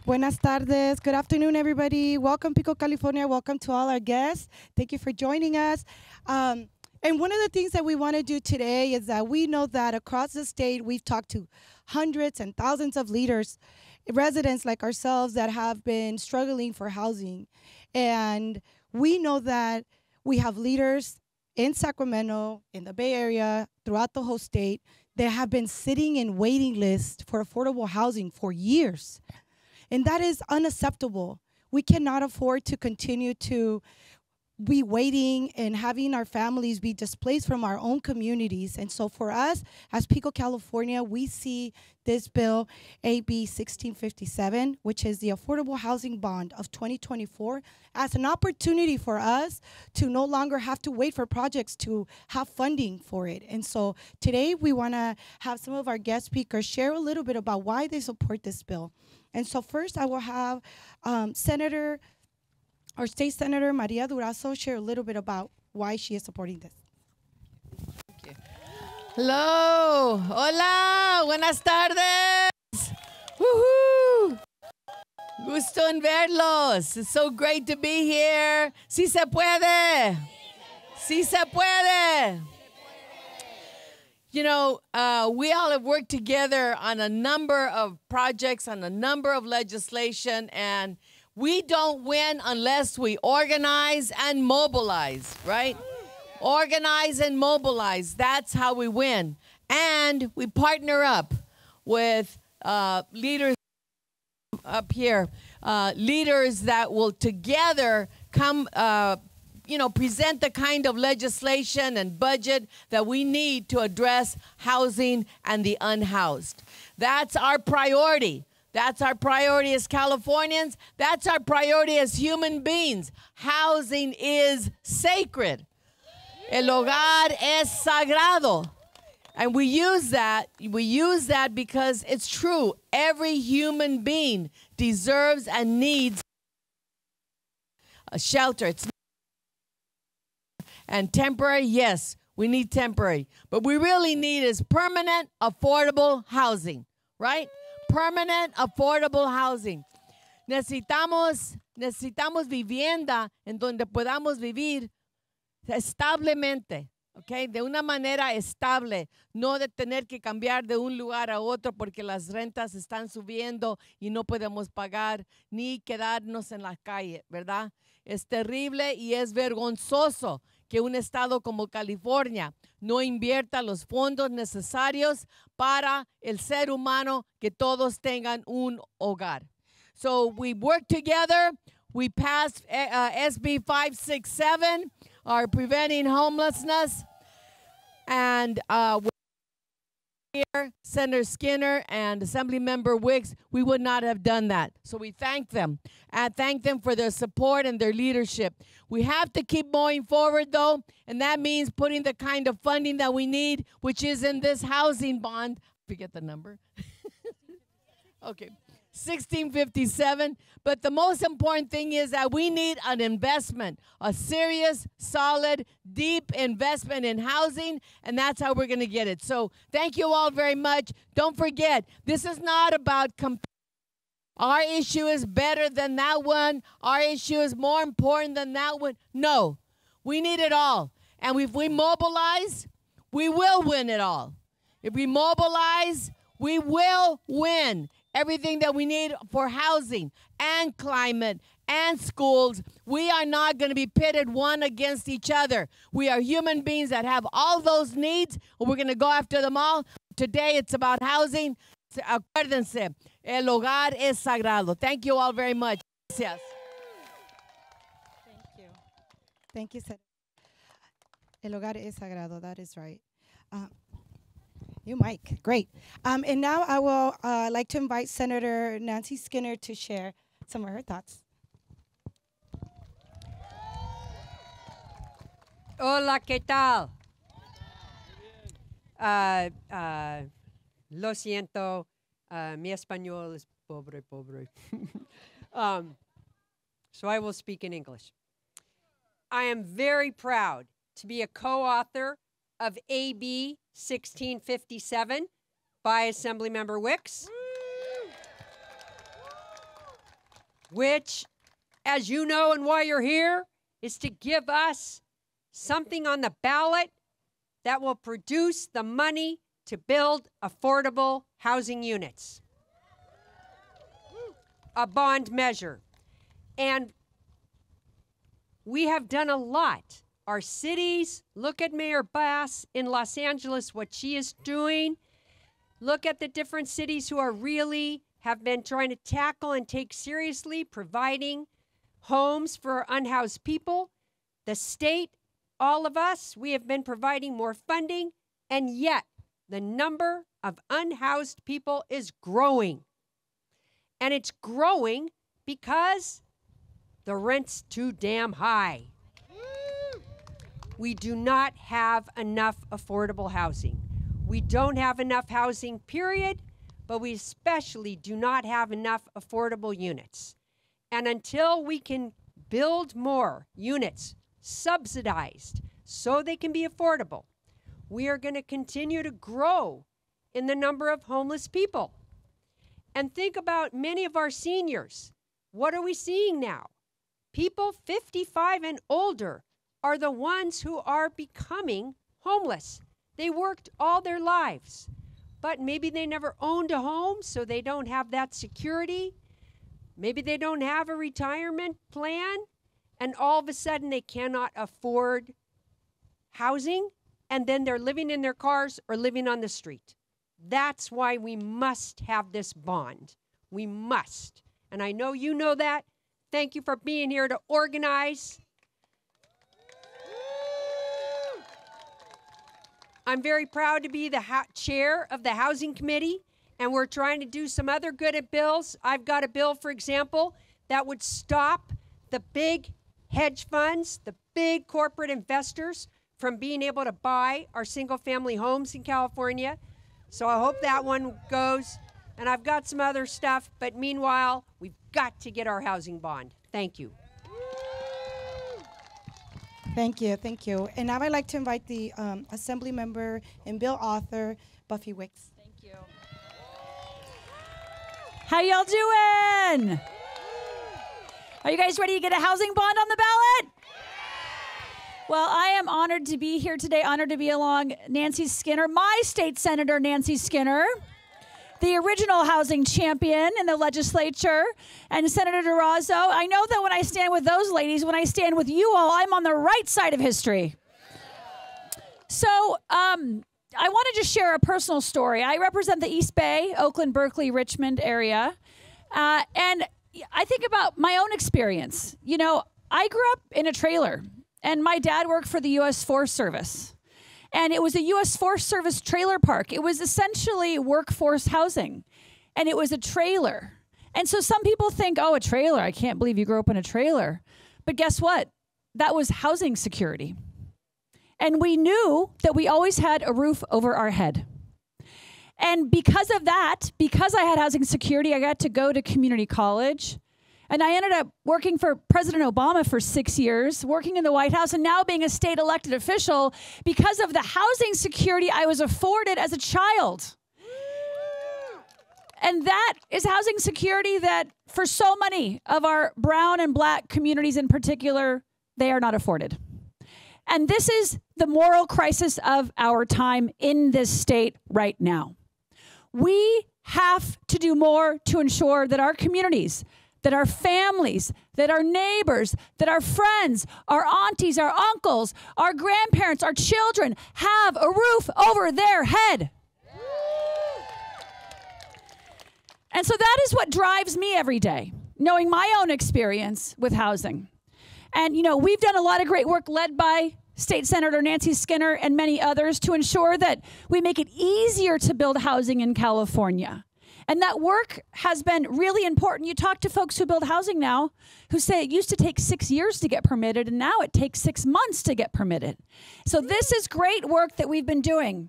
Buenas tardes. Good afternoon, everybody. Welcome, Pico, California. Welcome to all our guests. Thank you for joining us. And one of the things that we want to do today is that we know that across the state, we've talked to hundreds and thousands of leaders, residents like ourselves that have been struggling for housing. And we know that we have leaders in Sacramento, in the Bay Area, throughout the whole state, that have been sitting in waiting lists for affordable housing for years. And that is unacceptable. We cannot afford to continue to be waiting and having our families be displaced from our own communities. And so for us, as Pico, California, we see this bill, AB 1657, which is the Affordable Housing Bond of 2024, as an opportunity for us to no longer have to wait for projects to have funding for it. And so today we want to have some of our guest speakers share a little bit about why they support this bill. And so first I will have our State Senator Maria Durazo share a little bit about why she is supporting this. Thank you. Hello, hola, buenas tardes. Woohoo! Gusto en verlos. It's so great to be here. Sí se puede. Sí se puede. You know, we all have worked together on a number of projects, on a number of legislation, and we don't win unless we organize and mobilize, right? Organize and mobilize. That's how we win. And we partner up with leaders up here, leaders that will together come, present the kind of legislation and budget that we need to address housing and the unhoused. That's our priority. That's our priority as Californians. That's our priority as human beings. Housing is sacred. El hogar es sagrado. And we use that because it's true. Every human being deserves and needs a shelter. And temporary, yes, we need temporary. But we really need is permanent, affordable housing, right? Permanent, affordable housing. Necesitamos vivienda en donde podamos vivir establemente, ¿ok? De una manera estable, no de tener que cambiar de un lugar a otro porque las rentas están subiendo y no podemos pagar, ni quedarnos en la calle, ¿verdad? Es terrible y es vergonzoso que un estado como California no invierta los fondos necesarios para el ser humano, que todos tengan un hogar. So we work together. We passed SB 567, our Preventing Homelessness, and here, Senator Skinner and Assemblymember Wicks, we would not have done that. So we thank them and thank them for their support and their leadership. We have to keep moving forward, though, and that means putting the kind of funding that we need, which is in this housing bond. Forget the number. Okay. 1657, but the most important thing is that we need an investment, a serious, solid, deep investment in housing, and that's how we're going to get it. So thank you all very much. Don't forget, this is not about our issue is better than that one. Our issue is more important than that one. No, we need it all. And if we mobilize, we will win it all. If we mobilize, we will win everything that we need for housing and climate and schools. We are not going to be pitted one against each other. We are human beings that have all those needs, and we're going to go after them all. Today, it's about housing. Acuérdense, el hogar es sagrado. Thank you all very much. Gracias. Thank you. Thank you, Senator. El hogar es sagrado. That is right. You, Mike. Great. And now I will like to invite Senator Nancy Skinner to share some of her thoughts. Hola, ¿qué tal? Lo siento, mi español es pobre. So I will speak in English. I am very proud to be a co-author of AB 1657 by Assemblymember Wicks. which, as you know and why you're here, is to give us something on the ballot that will produce the money to build affordable housing units. A bond measure. And we have done a lot. Our cities, look at Mayor Bass in Los Angeles, what she is doing. Look at the different cities who are really have been trying to tackle and take seriously providing homes for unhoused people. The state, all of us, we have been providing more funding, and yet the number of unhoused people is growing. And it's growing because the rent's too damn high. We do not have enough affordable housing. We don't have enough housing, period, but we especially do not have enough affordable units. And until we can build more units subsidized so they can be affordable, we are going to continue to grow in the number of homeless people. And think about many of our seniors. What are we seeing now? People 55 and older are the ones who are becoming homeless. They worked all their lives, but maybe they never owned a home, so they don't have that security. Maybe they don't have a retirement plan, and all of a sudden they cannot afford housing, and then they're living in their cars or living on the street. That's why we must have this bond. We must. And I know you know that. Thank you for being here to organize. I'm very proud to be the chair of the Housing Committee, and we're trying to do some other good bills. I've got a bill, for example, that would stop the big hedge funds, the big corporate investors from being able to buy our single-family homes in California. So I hope that one goes. And I've got some other stuff, but meanwhile, we've got to get our housing bond. Thank you. Thank you, thank you. And now I'd like to invite the Assembly Member and Bill Author, Buffy Wicks. Thank you. How y'all doing? Are you guys ready to get a housing bond on the ballot? Well, I am honored to be here today, honored to be along Nancy Skinner, my state senator, Nancy Skinner, the original housing champion in the legislature, and Senator Durazo. I know that when I stand with those ladies, when I stand with you all, I'm on the right side of history. So I want to just share a personal story. I represent the East Bay, Oakland, Berkeley, Richmond area, and I think about my own experience. You know, I grew up in a trailer, and my dad worked for the U.S. Forest Service. And it was a U.S. Forest Service trailer park. It was essentially workforce housing, and it was a trailer. And so some people think, oh, a trailer, I can't believe you grew up in a trailer. But guess what? That was housing security. And we knew that we always had a roof over our head. And because of that, because I had housing security, I got to go to community college. And I ended up working for President Obama for 6 years, working in the White House, and now being a state elected official because of the housing security I was afforded as a child. And that is housing security that for so many of our brown and black communities in particular, they are not afforded. And this is the moral crisis of our time in this state right now. We have to do more to ensure that our communities, that our families, that our neighbors, that our friends, our aunties, our uncles, our grandparents, our children have a roof over their head. And so that is what drives me every day, knowing my own experience with housing. And, you know, we've done a lot of great work led by State Senator Nancy Skinner and many others to ensure that we make it easier to build housing in California. And that work has been really important. You talk to folks who build housing now who say it used to take 6 years to get permitted, and now it takes 6 months to get permitted. So this is great work that we've been doing.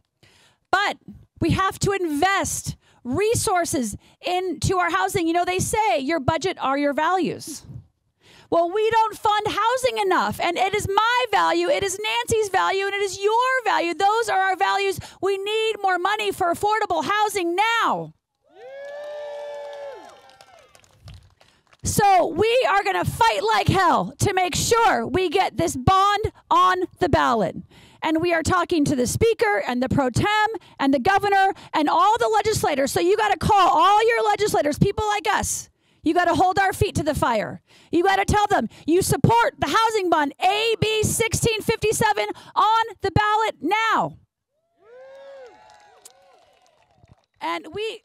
But we have to invest resources into our housing. You know, they say your budget are your values. Well, we don't fund housing enough, and it is my value, it is Nancy's value, and it is your value. Those are our values. We need more money for affordable housing now. So we are going to fight like hell to make sure we get this bond on the ballot. And we are talking to the speaker and the pro tem and the governor and all the legislators. So you got to call all your legislators, people like us. You got to hold our feet to the fire. You got to tell them you support the housing bond, AB 1657, on the ballot now. And we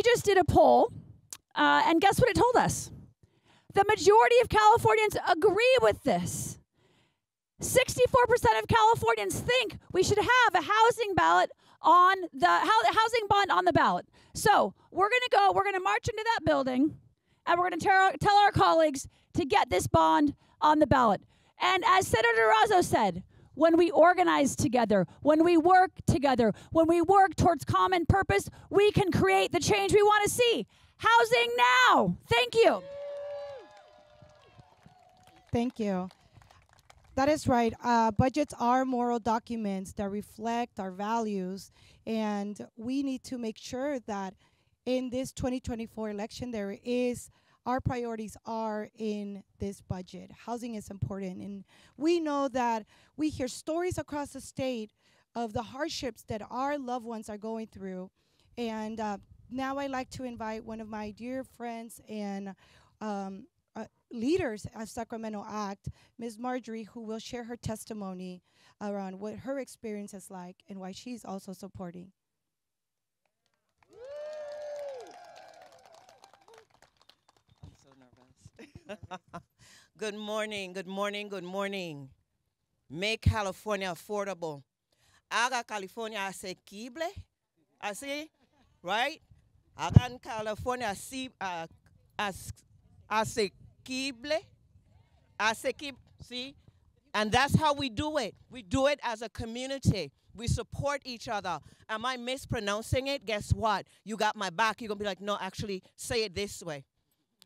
just did a poll, and guess what it told us? The majority of Californians agree with this. 64% of Californians think we should have a housing ballot on the housing bond on the ballot. So we're going to march into that building, and we're going to tell our colleagues to get this bond on the ballot. And as Senator Razzo said, when we organize together, when we work together, when we work towards common purpose, we can create the change we want to see. Housing now. Thank you. Thank you. That is right. Budgets are moral documents that reflect our values, and we need to make sure that in this 2024 election, our priorities are in this budget. Housing is important, and we know that we hear stories across the state of the hardships that our loved ones are going through. And now I'd like to invite one of my dear friends and leaders at Sacramento Act, Ms. Marjorie, who will share her testimony around what her experience is like and why she's also supporting. I'm so nervous. Good morning, good morning, good morning. Make California affordable. Haga California asequible. Así, right? Hagan California así, asequible. See? And that's how we do it. We do it as a community. We support each other. Am I mispronouncing it? Guess what? You got my back. You're going to be like, no, actually, say it this way.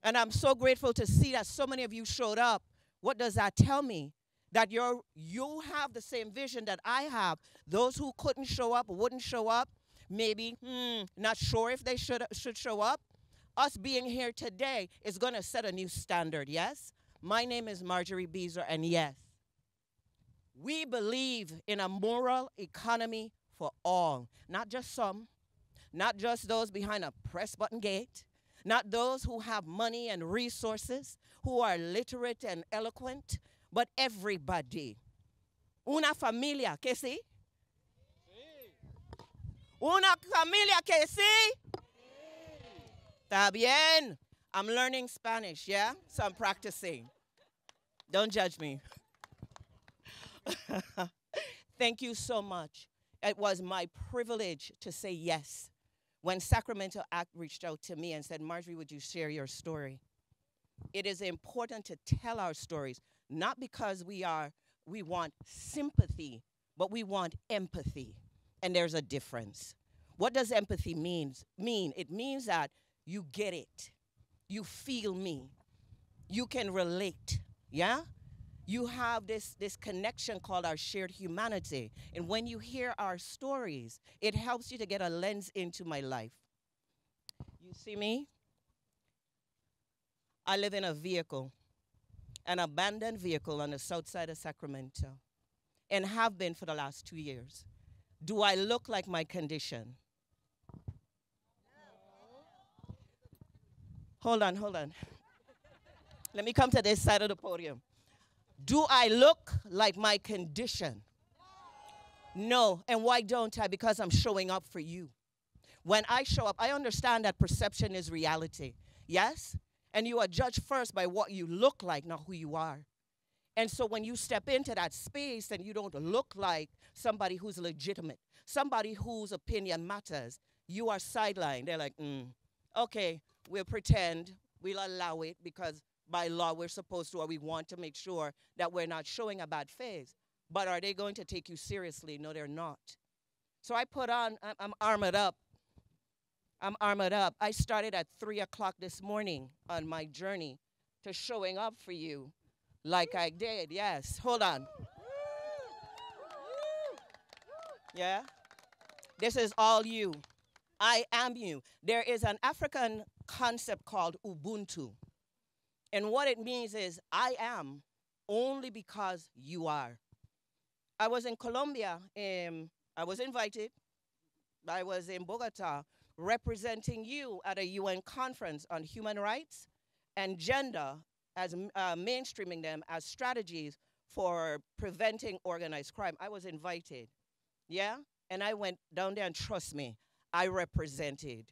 And I'm so grateful to see that so many of you showed up. What does that tell me? That you have the same vision that I have. Those who couldn't show up or wouldn't show up, maybe not sure if they should show up. Us being here today is going to set a new standard, yes? My name is Marjorie Beezer, and yes, we believe in a moral economy for all, not just some, not just those behind a press button gate, not those who have money and resources, who are literate and eloquent, but everybody. Una familia, que sí? Una familia, que sí? Está bien. I'm learning Spanish, yeah? So I'm practicing. Don't judge me. Thank you so much. It was my privilege to say yes when Sacramento Act reached out to me and said, Marjorie, would you share your story? It is important to tell our stories, not because we want sympathy, but we want empathy. And there's a difference. What does empathy mean? It means that you get it. You feel me. You can relate, yeah? You have this connection called our shared humanity. And when you hear our stories, it helps you to get a lens into my life. You see me? I live in a vehicle, an abandoned vehicle on the south side of Sacramento, and have been for the last 2 years. Do I look like my condition? Hold on. Let me come to this side of the podium. Do I look like my condition? No. And why don't I? Because I'm showing up for you. When I show up, I understand that perception is reality. Yes? And you are judged first by what you look like, not who you are. And so when you step into that space and you don't look like somebody who's legitimate, somebody whose opinion matters, you are sidelined. They're like, okay, we'll pretend, we'll allow it because by law we're supposed to, or we want to make sure that we're not showing a bad face. But are they going to take you seriously? No, they're not. So I put on, I'm armored up. I'm armored up. I started at 3 o'clock this morning on my journey to showing up for you like I did. Yes, hold on. Yeah? This is all you. I am you. There is an African concept called Ubuntu. And what it means is I am only because you are. I was in Colombia. I was invited. I was in Bogota representing you at a UN conference on human rights and gender, as mainstreaming them as strategies for preventing organized crime. I was invited, yeah? And I went down there, and trust me, I represented.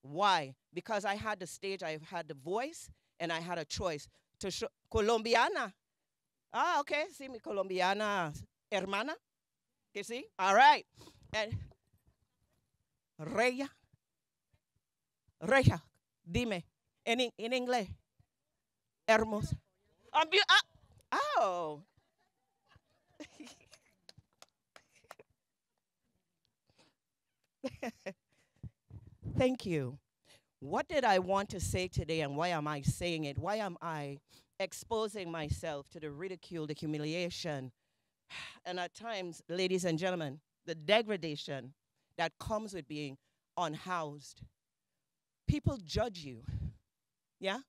Why? Because I had the stage, I had the voice, and I had a choice to show. Colombiana. Ah, okay, see me, Colombiana, hermana. You see? All right. And Reya. Reya, dime, in inglés. Hermosa. Oh. Thank you. What did I want to say today, and why am I saying it? Why am I exposing myself to the ridicule, the humiliation, and at times, ladies and gentlemen, the degradation that comes with being unhoused? People judge you, yeah?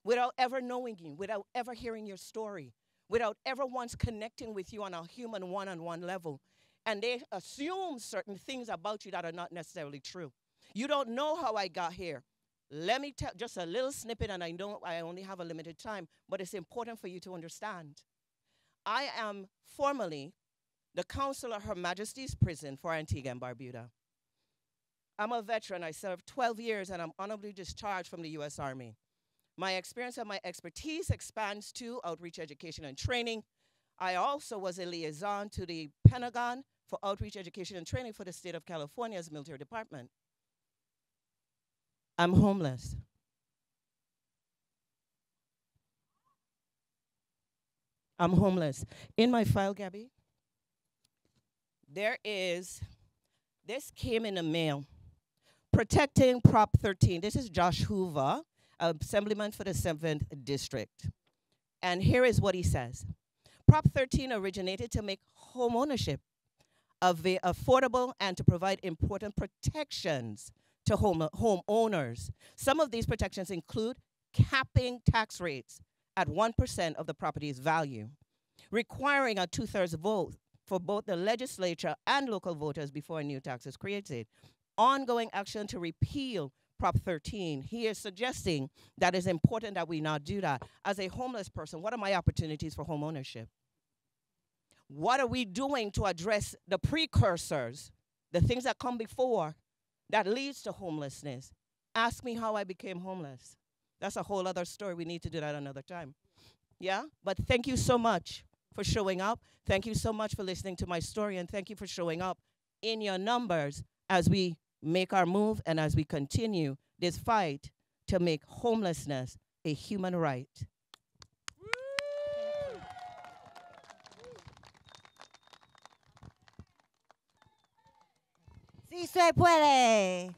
Without ever knowing you, without ever hearing your story, without ever once connecting with you on a human one-on-one level. And they assume certain things about you that are not necessarily true. You don't know how I got here. Let me tell just a little snippet, and I know I only have a limited time, but it's important for you to understand. I am formally the counselor of Her Majesty's Prison for Antigua and Barbuda. I'm a veteran. I served 12 years, and I'm honorably discharged from the U.S. Army. My experience and my expertise expands to outreach, education, and training. I also was a liaison to the Pentagon for outreach, education, and training for the state of California's military department. I'm homeless. I'm homeless. In my file, Gabby, this came in the mail. Protecting Prop 13. This is Josh Hoover, Assemblyman for the 7th District. And here is what he says. Prop 13 originated to make home ownership affordable and to provide important protections to homeowners. Some of these protections include capping tax rates at 1% of the property's value, requiring a 2/3 vote for both the legislature and local voters before a new tax is created, ongoing action to repeal Prop 13. He is suggesting that it's important that we not do that. As a homeless person, what are my opportunities for home ownership? What are we doing to address the precursors, the things that come before that leads to homelessness? Ask me how I became homeless. That's a whole other story. We need to do that another time. Yeah? But thank you so much for showing up. Thank you so much for listening to my story, and thank you for showing up in your numbers as we make our move and as we continue this fight to make homelessness a human right. Sí se puede.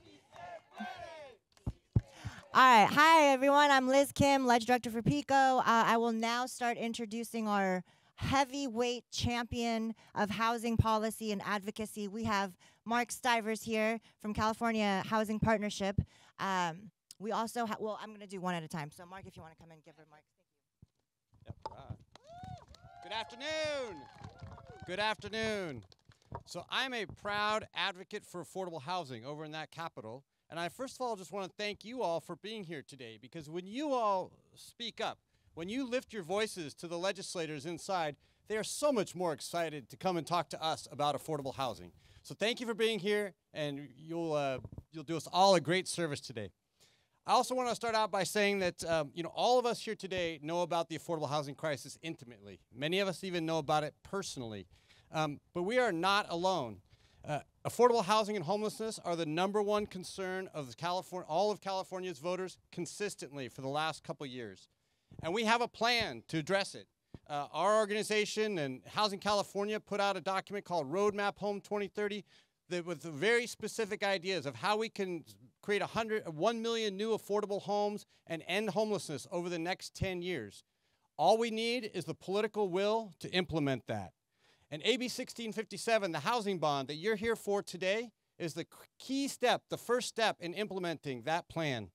All right. Hi, everyone. I'm Liz Kim, Ledge Director for PICO. I will now start introducing our heavyweight champion of housing policy and advocacy. We have Mark Stivers here from California Housing Partnership. We also have, well, I'm going to do one at a time. So, Mark, if you want to come in, give her Mark. Thank you. Yep. Good afternoon. Good afternoon. So I'm a proud advocate for affordable housing over in that capital. And I first of all just want to thank you all for being here today, because when you all speak up, when you lift your voices to the legislators inside, they are so much more excited to come and talk to us about affordable housing. So thank you for being here, and you'll do us all a great service today. I also want to start out by saying that all of us here today know about the affordable housing crisis intimately. Many of us even know about it personally. But we are not alone. Affordable housing and homelessness are the #1 concern of all of California's voters consistently for the last couple years. And we have a plan to address it. Our organization and Housing California put out a document called Roadmap Home 2030 with very specific ideas of how we can create 1 million new affordable homes and end homelessness over the next 10 years. All we need is the political will to implement that. And AB 1657, the housing bond that you're here for today, is the key step, the first step in implementing that plan.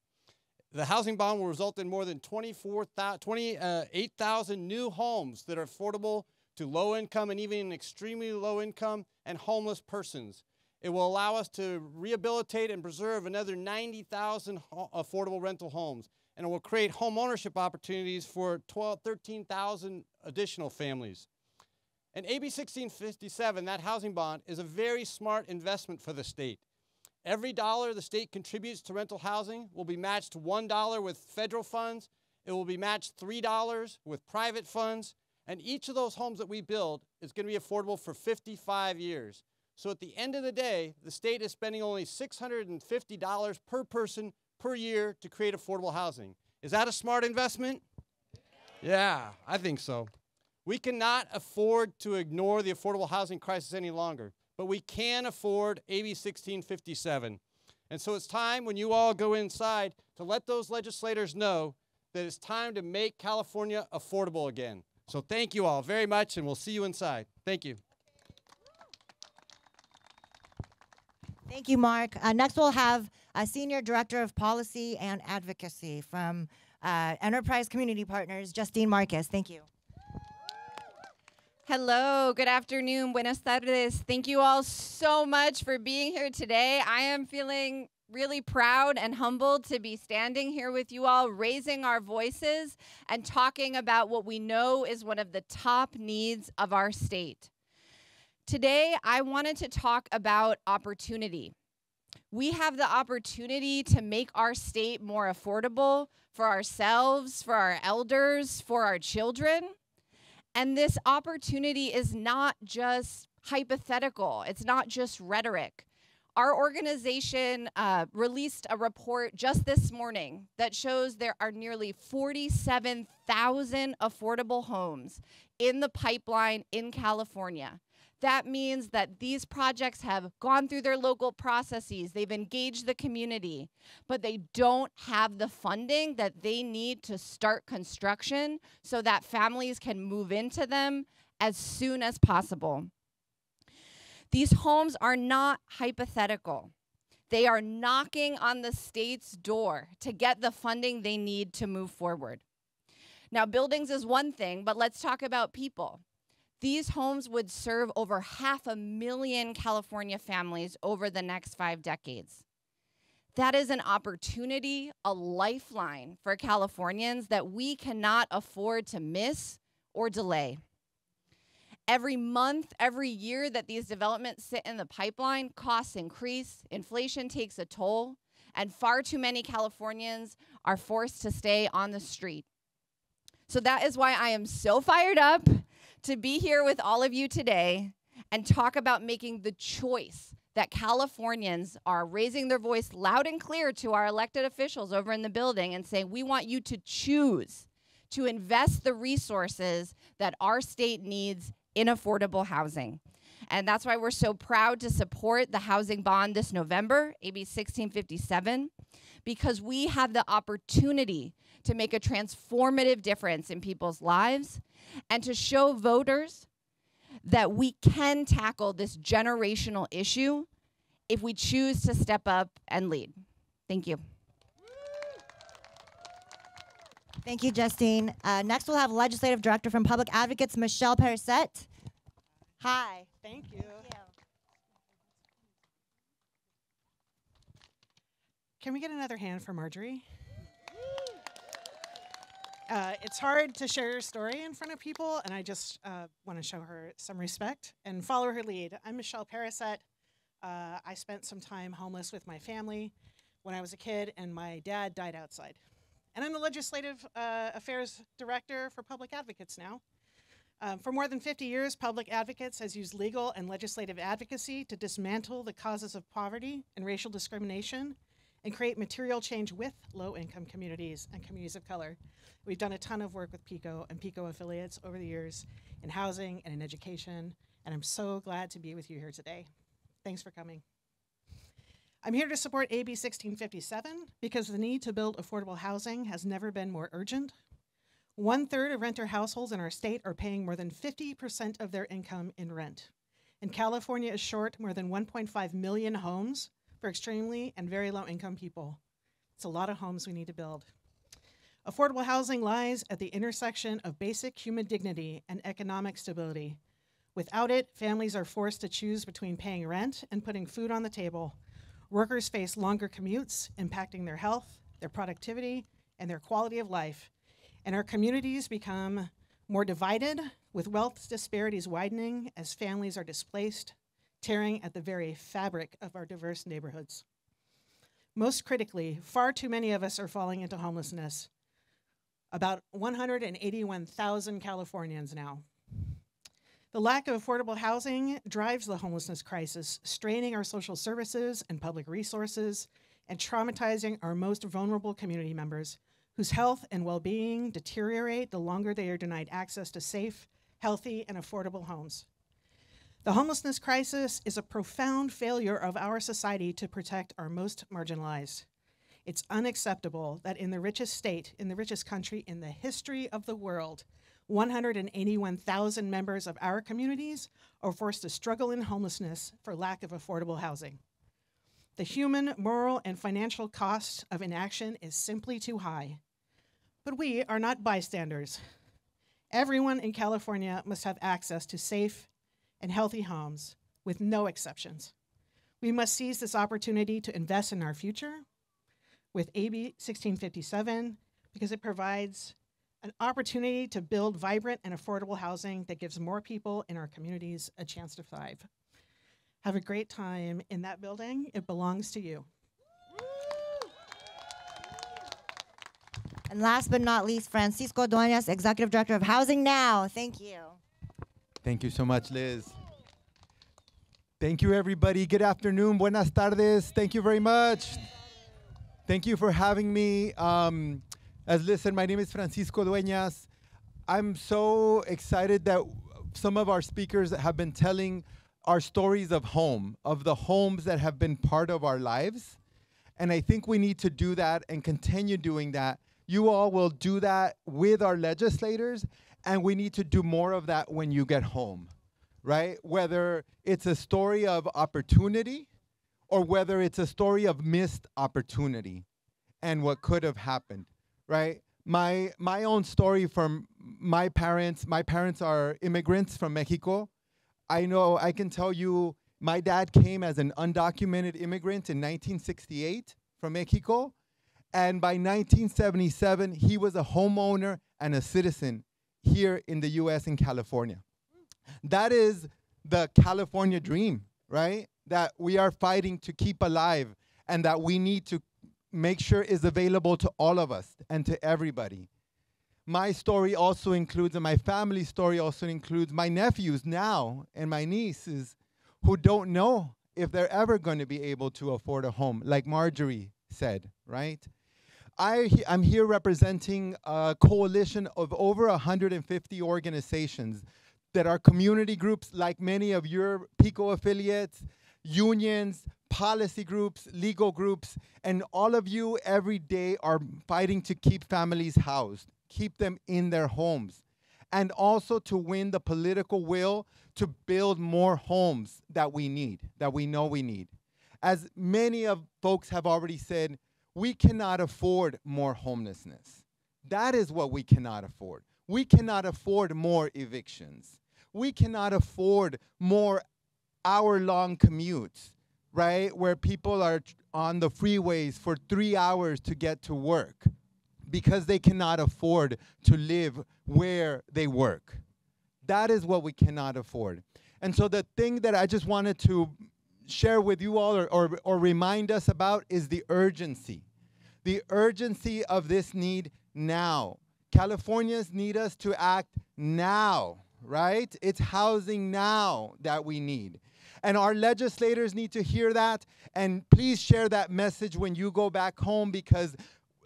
The housing bond will result in more than 28,000 new homes that are affordable to low-income and even extremely low-income and homeless persons. It will allow us to rehabilitate and preserve another 90,000 affordable rental homes, and it will create home ownership opportunities for 13,000 additional families. And AB 1657, that housing bond, is a very smart investment for the state. Every dollar the state contributes to rental housing will be matched $1 with federal funds. It will be matched $3 with private funds. And each of those homes that we build is going to be affordable for 55 years. So at the end of the day, the state is spending only $650 per person per year to create affordable housing. Is that a smart investment? Yeah, I think so. We cannot afford to ignore the affordable housing crisis any longer, but we can afford AB 1657. And so it's time, when you all go inside, to let those legislators know that it's time to make California affordable again. So thank you all very much, and we'll see you inside. Thank you. Thank you, Mark. Next, we'll have a Senior Director of Policy and Advocacy from Enterprise Community Partners, Justine Marcus. Thank you. Hello, good afternoon, buenas tardes. Thank you all so much for being here today. I am feeling really proud and humbled to be standing here with you all, raising our voices and talking about what we know is one of the top needs of our state. Today, I wanted to talk about opportunity. We have the opportunity to make our state more affordable for ourselves, for our elders, for our children. And this opportunity is not just hypothetical. It's not just rhetoric. Our organization released a report just this morning that shows there are nearly 47,000 affordable homes in the pipeline in California. That means that these projects have gone through their local processes, they've engaged the community, but they don't have the funding that they need to start construction so that families can move into them as soon as possible. These homes are not hypothetical. They are knocking on the state's door to get the funding they need to move forward. Now, buildings is one thing, but let's talk about people. These homes would serve over 500,000 California families over the next 5 decades. That is an opportunity, a lifeline for Californians that we cannot afford to miss or delay. Every month, every year that these developments sit in the pipeline, costs increase, inflation takes a toll, and far too many Californians are forced to stay on the street. So that is why I am so fired up to be here with all of you today and talk about making the choice that Californians are raising their voice loud and clear to our elected officials over in the building and saying, we want you to choose to invest the resources that our state needs in affordable housing. And that's why we're so proud to support the housing bond this November, AB 1657, because we have the opportunity to make a transformative difference in people's lives and to show voters that we can tackle this generational issue if we choose to step up and lead. Thank you. Thank you, Justine. Next, we'll have Legislative Director from Public Advocates, Michelle Perisset. Hi. Thank you. Can we get another hand for Marjorie? It's hard to share your story in front of people, and I just want to show her some respect and follow her lead. I'm Michelle Perisset. I spent some time homeless with my family when I was a kid, and my dad died outside. And I'm the Legislative Affairs Director for Public Advocates now. For more than 50 years, Public Advocates has used legal and legislative advocacy to dismantle the causes of poverty and racial discrimination and create material change with low-income communities and communities of color. We've done a ton of work with PICO and PICO affiliates over the years in housing and in education, and I'm so glad to be with you here today. Thanks for coming. I'm here to support AB 1657 because the need to build affordable housing has never been more urgent. 1/3 of renter households in our state are paying more than 50% of their income in rent. And California is short more than 1.5 million homes for extremely and very low income people. It's a lot of homes we need to build. Affordable housing lies at the intersection of basic human dignity and economic stability. Without it, families are forced to choose between paying rent and putting food on the table. Workers face longer commutes, impacting their health, their productivity, and their quality of life. And our communities become more divided, with wealth disparities widening as families are displaced, tearing at the very fabric of our diverse neighborhoods. Most critically, far too many of us are falling into homelessness. About 181,000 Californians now. The lack of affordable housing drives the homelessness crisis, straining our social services and public resources, and traumatizing our most vulnerable community members, whose health and well-being deteriorate the longer they are denied access to safe, healthy, and affordable homes. The homelessness crisis is a profound failure of our society to protect our most marginalized. It's unacceptable that in the richest state, in the richest country in the history of the world, 181,000 members of our communities are forced to struggle in homelessness for lack of affordable housing. The human, moral, and financial cost of inaction is simply too high. But we are not bystanders. Everyone in California must have access to safe and healthy homes, with no exceptions. We must seize this opportunity to invest in our future with AB 1657 because it provides an opportunity to build vibrant and affordable housing that gives more people in our communities a chance to thrive. Have a great time in that building. It belongs to you. And last but not least, Francisco Dueñas, Executive Director of Housing Now. Thank you. Thank you so much, Liz. Thank you, everybody. Good afternoon. Buenas tardes. Thank you very much. Thank you for having me. As Liz said, my name is Francisco Dueñas. I'm so excited that some of our speakers have been telling our stories of home, of the homes that have been part of our lives. And I think we need to do that and continue doing that. You all will do that with our legislators, and we need to do more of that when you get home, right? Whether it's a story of opportunity or whether it's a story of missed opportunity and what could have happened, right? My own story from my parents are immigrants from Mexico. I know, I can tell you, my dad came as an undocumented immigrant in 1968 from Mexico. And by 1977, he was a homeowner and a citizen here in the US and California. That is the California dream, right? That we are fighting to keep alive and that we need to make sure is available to all of us and to everybody. My story also includes, and my family story also includes my nephews now and my nieces who don't know if they're ever going to be able to afford a home, like Marjorie said, right? I'm here representing a coalition of over 150 organizations that are community groups like many of your PICO affiliates, unions, policy groups, legal groups, and all of you every day are fighting to keep families housed, keep them in their homes, and also to win the political will to build more homes that we need, that we know we need. As many of folks have already said, we cannot afford more homelessness. That is what we cannot afford. We cannot afford more evictions. We cannot afford more hour-long commutes, right? Where people are on the freeways for 3 hours to get to work because they cannot afford to live where they work. That is what we cannot afford. And so the thing that I just wanted to share with you all or remind us about is the urgency. The urgency of this need now. Californians need us to act now, right? It's housing now that we need. And our legislators need to hear that. And please share that message when you go back home because,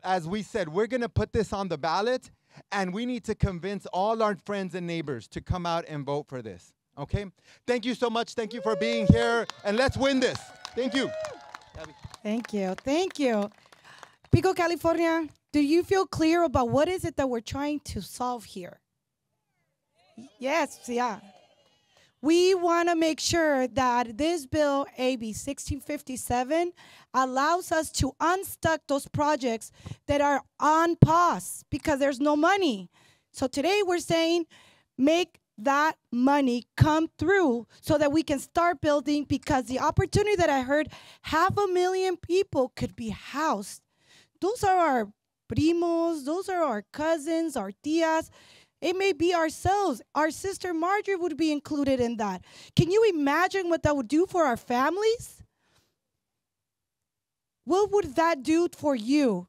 as we said, we're going to put this on the ballot. And we need to convince all our friends and neighbors to come out and vote for this. Okay? Thank you so much. Thank you for being here. And let's win this. Thank you. Thank you. Thank you. Pico, California, do you feel clear about what is it that we're trying to solve here? Yes, yeah. We want to make sure that this bill, AB 1657, allows us to unstuck those projects that are on pause because there's no money. So today we're saying make that money come through so that we can start building, because the opportunity that I heard 500,000 people could be housed. Those are our primos, those are our cousins, our tias. It may be ourselves. Our sister Marjorie would be included in that. Can you imagine what that would do for our families? What would that do for you?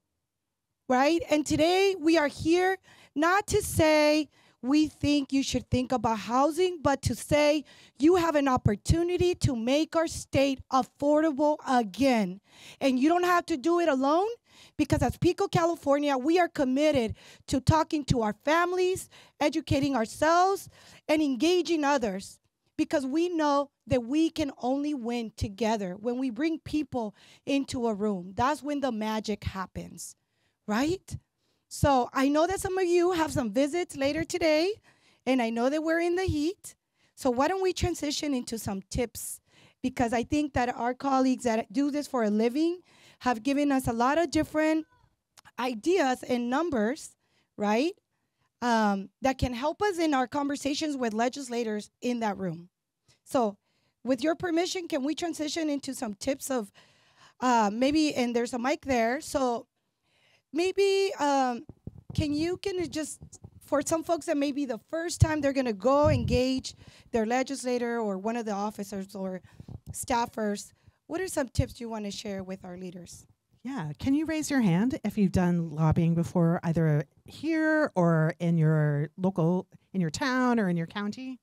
Right? And today we are here not to say we think you should think about housing, but to say you have an opportunity to make our state affordable again. And you don't have to do it alone, because as Pico, California, we are committed to talking to our families, educating ourselves, and engaging others, because we know that we can only win together. When we bring people into a room, that's when the magic happens, right? So I know that some of you have some visits later today, and I know that we're in the heat. So why don't we transition into some tips? Because I think that our colleagues that do this for a living have given us a lot of different ideas and numbers, right, that can help us in our conversations with legislators in that room. So with your permission, can we transition into some tips of maybe, and there's a mic there, so maybe can you just, for some folks that may be the first time they're going to go engage their legislator or one of the officers or staffers, what are some tips you want to share with our leaders? Yeah, can you raise your hand if you've done lobbying before, either here or in your local, in your town or in your county?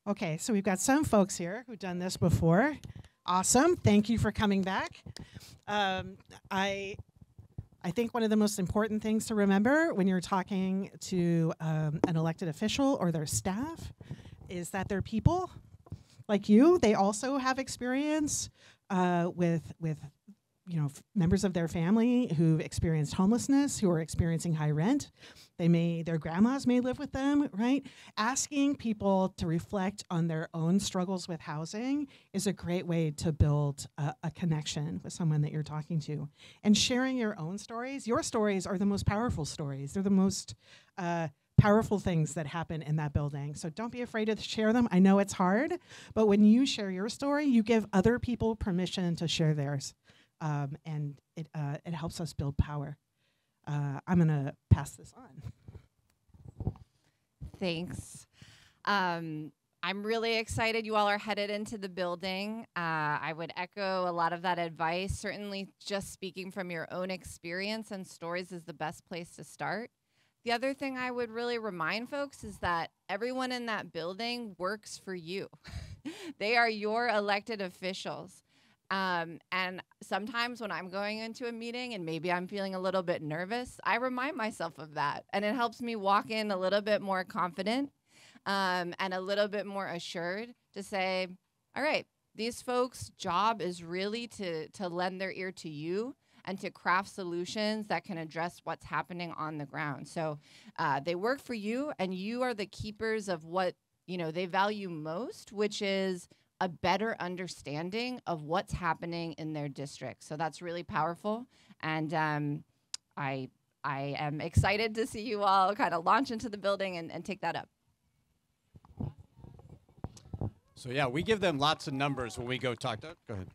Okay, so we've got some folks here who've done this before. Awesome, thank you for coming back. I think one of the most important things to remember when you're talking to an elected official or their staff is that they're people like you. They also have experience with members of their family who've experienced homelessness, who are experiencing high rent. Their grandmas may live with them, right? Asking people to reflect on their own struggles with housing is a great way to build a connection with someone that you're talking to. And sharing your own stories. Your stories are the most powerful stories. They're the most powerful things that happen in that building. So don't be afraid to share them. I know it's hard, but when you share your story, you give other people permission to share theirs. And it helps us build power. I'm going to pass this on. Thanks. I'm really excited you all are headed into the building. I would echo a lot of that advice. Certainly just speaking from your own experience and stories is the best place to start. The other thing I would really remind folks is that everyone in that building works for you. They are your elected officials. And sometimes when I'm going into a meeting and maybe I'm feeling a little bit nervous, I remind myself of that. And it helps me walk in a little bit more confident and a little bit more assured to say, all right, these folks' job is really to lend their ear to you and to craft solutions that can address what's happening on the ground. So they work for you, and you are the keepers of what they value most, which is a better understanding of what's happening in their district. So that's really powerful. And I am excited to see you all kind of launch into the building and take that up. So yeah, we give them lots of numbers when we go talk to, go ahead.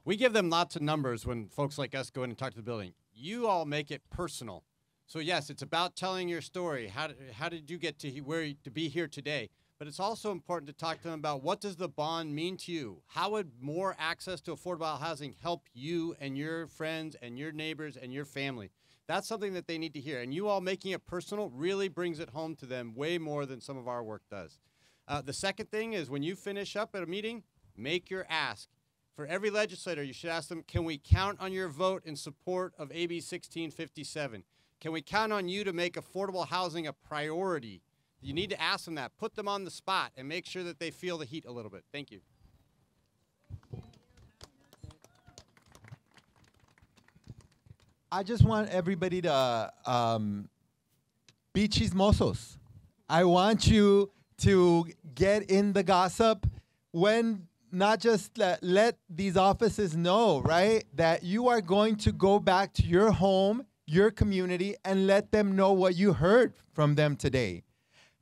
We give them lots of numbers when folks like us go in and talk to the building. You all make it personal. So yes, it's about telling your story. How did you get to be here today? But it's also important to talk to them about, what does the bond mean to you? How would more access to affordable housing help you and your friends and your neighbors and your family? That's something that they need to hear. And you all making it personal really brings it home to them way more than some of our work does. The second thing is, when you finish up at a meeting, make your ask. For every legislator, you should ask them, can we count on your vote in support of AB 1657? Can we count on you to make affordable housing a priority? You need to ask them that. Put them on the spot and make sure that they feel the heat a little bit. Thank you. I just want everybody to be chismosos. I want you to get in the gossip, when not just let these offices know, right, that you are going to go back to your home, your community, and let them know what you heard from them today.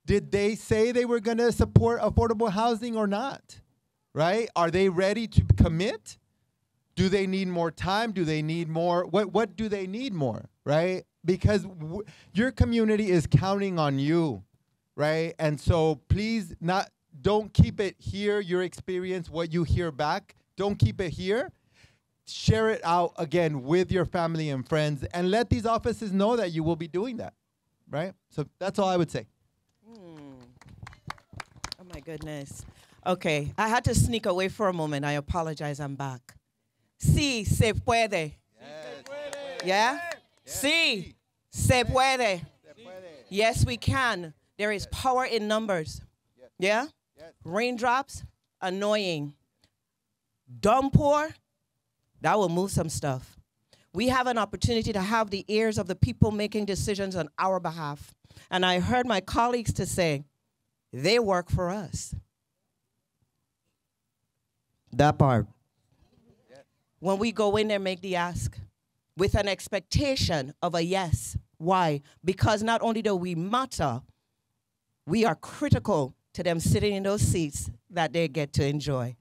Did they say they were going to support affordable housing or not, right? Are they ready to commit? Do they need more time? Do they need more? What do they need more, right? Because your community is counting on you, right? And so please don't keep it here, your experience, what you hear back. Don't keep it here. Share it out again with your family and friends, and let these offices know that you will be doing that, right? So that's all I would say. Oh my goodness. Okay, I had to sneak away for a moment. I apologize, I'm back. Sí, se puede. Yes. Yeah? Yes. Sí, se puede. Yes, we can. There is power in numbers. Yes. Yeah? Yes. Raindrops, annoying. Downpour, that will move some stuff. We have an opportunity to have the ears of the people making decisions on our behalf. And I heard my colleagues to say, they work for us. That part. When we go in there, make the ask with an expectation of a yes. Why? Because not only do we matter, we are critical to them sitting in those seats that they get to enjoy.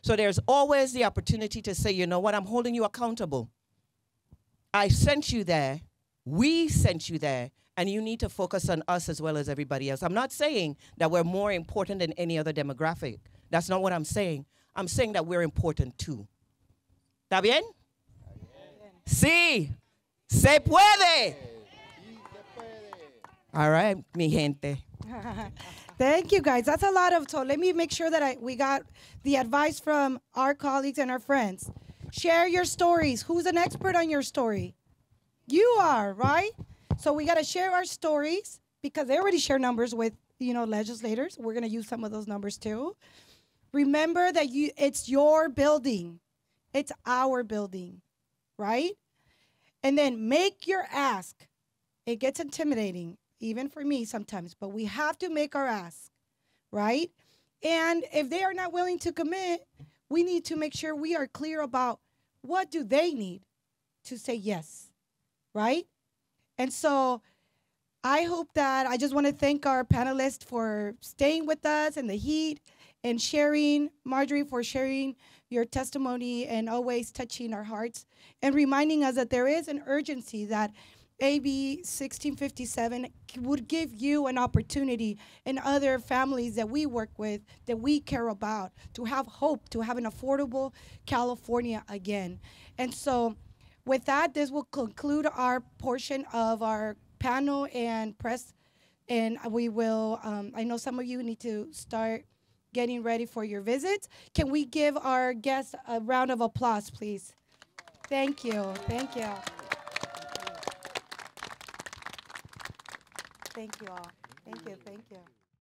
So there's always the opportunity to say, you know what, I'm holding you accountable. I sent you there. We sent you there. And you need to focus on us as well as everybody else. I'm not saying that we're more important than any other demographic. That's not what I'm saying. I'm saying that we're important too. ¿Está bien? Sí, se puede. All right, mi gente. Thank you, guys. That's a lot of, so let me make sure that we got the advice from our colleagues and our friends. Share your stories. Who's an expert on your story? You are, right? So we got to share our stories because they already share numbers with, legislators. We're going to use some of those numbers too. Remember that it's your building. It's our building, right? And then make your ask. It gets intimidating, even for me sometimes, but we have to make our ask, right? And if they are not willing to commit, we need to make sure we are clear about what do they need to say yes, right? And so I hope that I just want to thank our panelists for staying with us in the heat and sharing, Marjorie, for sharing your testimony and always touching our hearts and reminding us that there is an urgency that AB 1657 would give you an opportunity and other families that we work with, that we care about, to have hope, to have an affordable California again. And so with that, this will conclude our portion of our panel and press. And we will, I know some of you need to start getting ready for your visits. Can we give our guests a round of applause, please? Thank you. Thank you. Thank you all. Thank you. Thank you.